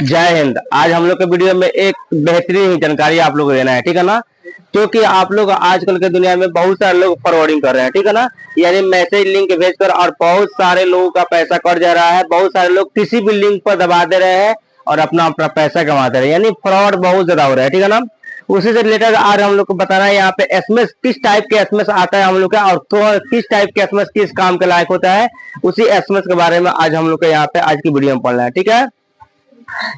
जय हिंद। आज हम लोग के वीडियो में एक बेहतरीन जानकारी आप लोग को देना है, ठीक है ना। क्योंकि आप लोग आजकल के दुनिया में बहुत सारे लोग फॉरवर्डिंग कर रहे हैं, ठीक है ना। यानी मैसेज लिंक भेजकर और बहुत सारे लोगों का पैसा कट जा रहा है। बहुत सारे लोग किसी भी लिंक पर दबा दे रहे हैं और अपना अपना पैसा कमा दे रहे हैं, यानी फ्रॉड बहुत ज्यादा हो रहा है, ठीक है ना। उसी से रिलेटेड आज हम लोग को बताना है यहाँ पे एसएमएस किस टाइप के एसएमएस आता है हम लोग का, और तो किस टाइप के एसएमएस किस काम के लायक होता है, उसी एसएमएस के बारे में आज हम लोग को यहाँ पे आज की वीडियो में पढ़ना है, ठीक है।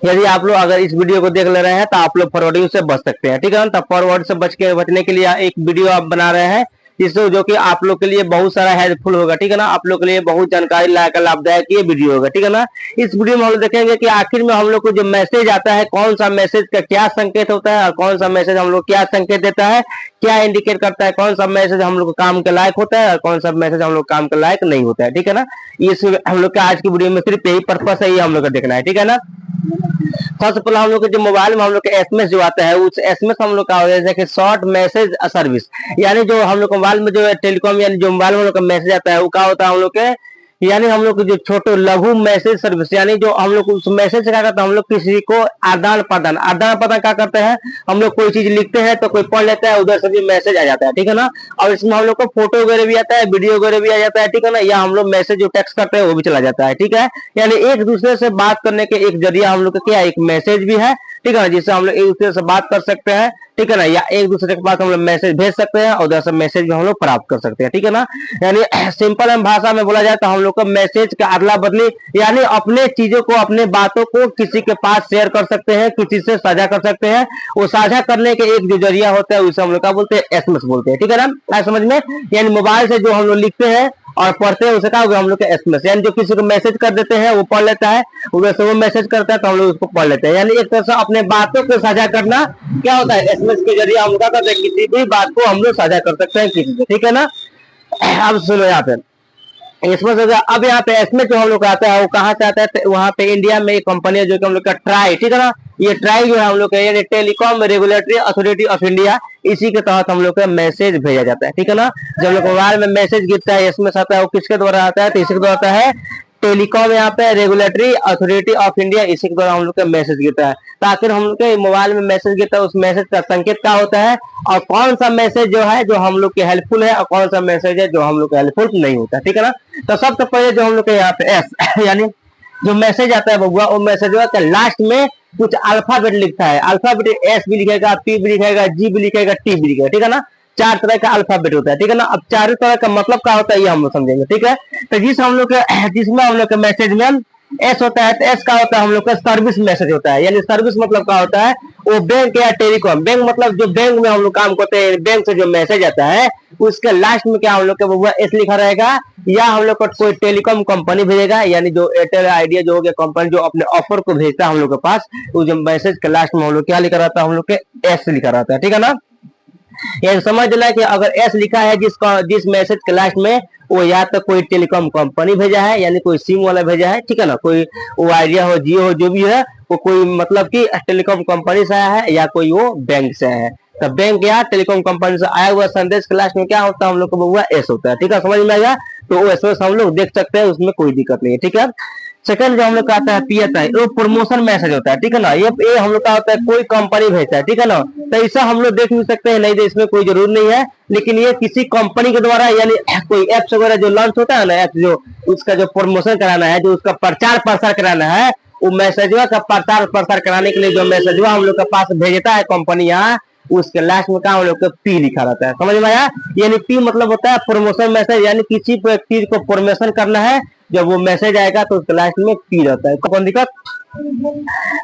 यदि आप लोग अगर इस वीडियो को देख ले रहे हैं तो आप लोग फॉरवर्डिंग से बच सकते हैं, ठीक है। तो फॉरवर्ड से बचने के लिए एक वीडियो आप बना रहे हैं जिससे जो कि आप लोग के लिए बहुत सारा हेल्पफुल होगा, ठीक है ना। आप लोग के लिए बहुत जानकारी लायक लाभदायक ये वीडियो होगा, ठीक है ना। इस वीडियो में हम लोग देखेंगे कि आखिर में हम लोग को जो मैसेज आता है कौन सा मैसेज का क्या संकेत होता है और कौन सा मैसेज हम लोग क्या संकेत देता है, क्या इंडिकेट करता है, कौन सा मैसेज हम लोग काम के लायक होता है और कौन सा मैसेज हम लोग काम के लायक नहीं होता है, ठीक है ना। इस हम लोग का आज की वीडियो में सिर्फ यही पर्पस है, ये हम लोग का देखना है, ठीक है ना। सबसे पहले हम लोग के जो मोबाइल में हम लोग के एसएमएस जो आता है उस एसएमएस हम लोग का हो जैसे कि शॉर्ट मैसेज सर्विस, यानी जो हम लोग मोबाइल में जो टेलीकॉम यानी जो मोबाइल में हम लोग का मैसेज आता है वो क्या होता है हम लोग के, यानी हम लोग जो छोटे लघु मैसेज सर्विस, यानी जो हम लोग उस मैसेज क्या करते हैं, हम लोग किसी को आदान प्रदान क्या करते हैं, हम लोग कोई चीज लिखते हैं तो कोई पढ़ लेता है, उधर से भी मैसेज आ जाता है, ठीक है ना। और इसमें हम लोग को फोटो वगैरह भी आता है, वीडियो वगैरह भी आ जाता है, ठीक है ना। या हम लोग मैसेज जो टेक्स्ट करते हैं वो भी चला जाता है, ठीक है। यानी एक दूसरे से बात करने के एक जरिया हम लोग का क्या एक मैसेज भी है, ठीक है ना, जिससे हम लोग एक दूसरे से बात कर सकते हैं, ठीक है ना। या एक दूसरे के पास हम लोग मैसेज भेज सकते हैं और उधर से मैसेज भी हम लोग प्राप्त कर सकते हैं, ठीक है ना। यानी सिंपल भाषा में बोला जाए तो हम लोग को मैसेज का अदला बदली, यानी अपने चीजों को अपने बातों को किसी के पास शेयर कर सकते हैं, किसी से साझा कर सकते हैं। वो साझा करने के एक जो जरिया होता है उसे हम लोग क्या बोलते हैं, एसएमएस बोलते हैं, ठीक है ना। समझ में, यानी मोबाइल से जो हम लोग लिखते हैं और पढ़ते हैं उसे क्या होगा हम लोग का एसएमएस, यानी जो किसी को मैसेज कर देते हैं वो पढ़ लेता है, उधर से वो मैसेज करता है तो हम लोग उसको पढ़ लेते हैं। यानी एक तरह से अपने बातों को साझा करना क्या होता है, एसएमएस के जरिए हम लोग क्या करते हैं, किसी भी बात को हम लोग साझा कर सकते हैं किसी से, ठीक है ना। अब सुनो यहाँ पे इसमें अब यहाँ पे एसएमएस जो हम लोग आता है वो कहाँ से आता है, वहाँ पे इंडिया में एक कंपनी है जो कि हम लोग का ट्राई, ठीक है ना। ये ट्राई जो है हम लोग का यानी telecom regulatory authority of India, इसी के तहत हम लोग का मैसेज भेजा जाता है, ठीक है ना। जब लोग मोबाइल में मैसेज गिरता है एसएमएस आता है वो किसके द्वारा आता है, तो इसी के द्वारा आता है टेलीकॉम यहाँ पे रेगुलेटरी अथॉरिटी ऑफ इंडिया, इसी के द्वारा हम लोग का मैसेज गिरता है। तो आखिर हम लोग के मोबाइल में मैसेज गिरता है उस मैसेज का संकेत क्या होता है और कौन सा मैसेज जो है जो हम लोग के हेल्पफुल है और कौन सा मैसेज है जो हम लोग के हेल्पफुल नहीं होता, ठीक है ना। तो सबसे पहले जो हम लोग के यहाँ पे एस यानी जो मैसेज आता है वो मैसेज का लास्ट में कुछ अल्फाबेट लिखता है, अल्फाबेट एस भी लिखेगा, पी भी लिखेगा, जी भी लिखेगा, टी भी लिखेगा, ठीक है ना। चार तरह का अल्फाबेट होता है, ठीक है ना। अब चारों तरह का मतलब क्या होता है ये हम लोग समझेंगे, ठीक है। तो जिसमें हम लोग के मैसेज में एस होता है तो एस का होता है हम लोग का सर्विस मैसेज होता है, यानी सर्विस मतलब क्या होता है, वो बैंक या टेलीकॉम, बैंक मतलब जो बैंक में हम लोग काम करते हैं, बैंक से जो मैसेज आता है उसके लास्ट में क्या हम लोग का एस लिखा रहेगा, या हम लोग को कोई टेलीकॉम कंपनी भेजेगा, यानी जो एयरटेल आइडिया जो हो गया कंपनी जो अपने ऑफर को भेजता है हम लोग के पास, वो जो मैसेज के लास्ट में हम लोग क्या लिखा रहता है, हम लोग के एस लिखा रहता है, ठीक है ना। ये समझ लेना कि अगर एस लिखा है जिस मैसेज के लास्ट में, वो या तो कोई टेलीकॉम कंपनी भेजा है यानी कोई सिम वाला भेजा है, ठीक है ना। कोई वो आइडिया हो, जियो हो, जो भी है वो कोई मतलब कि टेलीकॉम कंपनी से आया है या कोई वो बैंक से आया है। तो बैंक या टेलीकॉम कंपनी से आया हुआ संदेश के लास्ट में क्या होता है हम लोग को वो एस होता है, ठीक है। समझ में आएगा, तो वो एस हम लोग देख सकते हैं, उसमें कोई दिक्कत नहीं है, ठीक है। सेकंड जो हम लोग का आता है पी आता है, वो प्रमोशन मैसेज होता है, ठीक है ना। ये हम लोग का होता है कोई कंपनी भेजता है, ठीक है ना। तो ऐसा हम लोग देख भी सकते हैं, नहीं तो इसमें कोई जरूर नहीं है, लेकिन ये किसी कंपनी के द्वारा यानी कोई एप्स वगैरह जो लॉन्च होता है ना, एप्स जो उसका जो प्रमोशन कराना है, जो उसका प्रचार प्रसार कराना है, वो मैसेजवा का प्रचार प्रसार कराने के लिए जो मैसेजवा हम लोग के पास भेजता है कंपनी यहाँ, उसके लास्ट में क्या हम लोग का पी लिखा रहता है, समझ में आया। यानी पी मतलब होता है प्रमोशन मैसेज, यानी किसी चीज को प्रमोशन करना है, जब वो मैसेज आएगा तो उसके लास्ट में पी रहता है, कौन दिक्कत।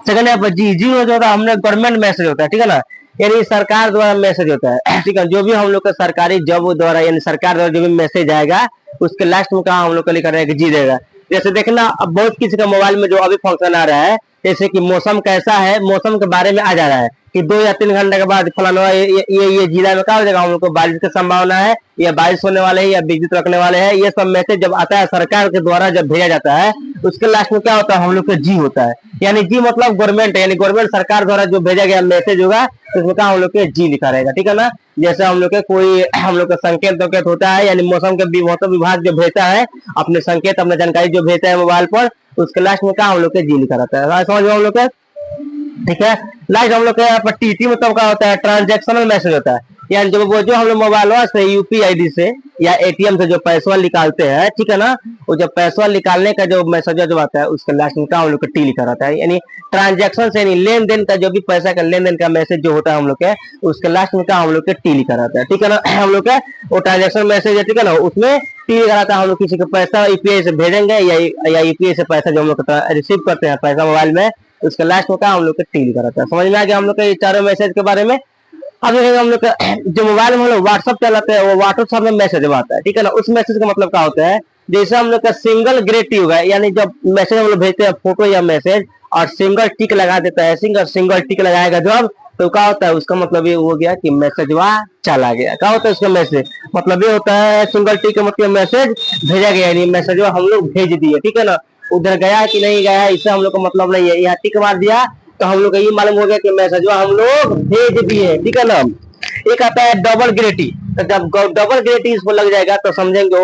सेकंड है जी, जी जो होता है हमने गवर्नमेंट मैसेज होता है, ठीक है ना, यानी सरकार द्वारा मैसेज होता है, ठीक है। जो भी हम लोग का सरकारी जॉब द्वारा यानी सरकार द्वारा जो भी मैसेज आएगा उसके लास्ट में कहा हम लोग का लिखा रहेगा जी रहेगा। जैसे देखना अब बहुत किसी का मोबाइल में जो अभी फंक्शन आ रहा है, जैसे कि मौसम कैसा है, मौसम के बारे में आ जा रहा है कि 2 या 3 घंटे के बाद फलाना ये जिला में क्या हो जाएगा, हम लोग को बारिश की संभावना है, या बारिश होने वाले है, या विद्युत रखने वाले हैं। ये सब मैसेज जब आता है सरकार के द्वारा जब भेजा जाता है उसके लास्ट में क्या होता है हम लोग का जी होता है, यानी जी मतलब गवर्नमेंट है, यानी गवर्नमेंट सरकार द्वारा जो भेजा गया मैसेज होगा उसमें क्या हम लोग के जी लिखा रहेगा, ठीक है ना। जैसे हम लोग के कोई हम लोग का संकेत होता है, यानी मौसम विभाग जो भेजता है अपने संकेत अपने जानकारी जो भेजता है मोबाइल पर, उसके लास्ट में क्या हम लोग के जी लिखा रहता है, समझ में हम लोग ठीक है। लाइक हम लोग के यहाँ पर टीटी मतलब क्या होता है, ट्रांजेक्शनल मैसेज होता है, यानी जो हम लोग मोबाइल से यूपीआईडी से या एटीएम से जो पैसा निकालते हैं, ठीक है ना, वो जब पैसा निकालने का जो मैसेज जो आता है उसके लास्ट में क्या हम लोग का टी लिखा रहता है, यानी ट्रांजेक्शन से यानी लेन देन का जो भी पैसा का लेन देन का मैसेज जो होता है हम लोग के, उसके लास्ट में क्या हम लोग के टी लिखा रहता है, ठीक है ना। हम लोग का वो ट्रांजेक्शन मैसेज है, ठीक है ना, उसमें टी लिखा रहता है। हम लोग किसी को पैसा यूपीआई से भेजेंगे या यूपीआई से पैसा जो हम लोग रिसीव करते हैं पैसा मोबाइल में, उसके लास्ट में क्या हम लोग का टी लिखा रहता है। समझ में आ गया हम लोग के चारों मैसेज के बारे में। अब देखेंगे हम लोग जो मोबाइल में हम लोग व्हाट्सअप चलाते हैं, वो व्हाट्सअप में मैसेज आता है, ठीक है ना। उस मैसेज का मतलब क्या होता है, जैसे हम लोग का सिंगल ग्रेटिव है, यानी जब मैसेज हम लोग भेजते हैं फोटो या मैसेज और सिंगल टिक लगा देता है, सिंगल टिक लगाएगा जब, तो क्या होता है उसका मतलब ये हो गया कि मैसेज वह चला गया। क्या होता है उसका मैसेज मतलब ये होता है, सिंगल टिक का मतलब मैसेज भेजा गया, यानी मैसेज हम लोग भेज दिए, ठीक है ना। उधर गया कि नहीं गया इससे हम लोग का मतलब नहीं है, यहाँ टिक मार दिया तो हम लोग को ये मालूम हो गया कि मैसेज हम लोग भेज दिए, ठीक है ना। एक आता है डबल ग्रेटी, तो जब डबल ग्रेटी इसको लग जाएगा तो समझेंगे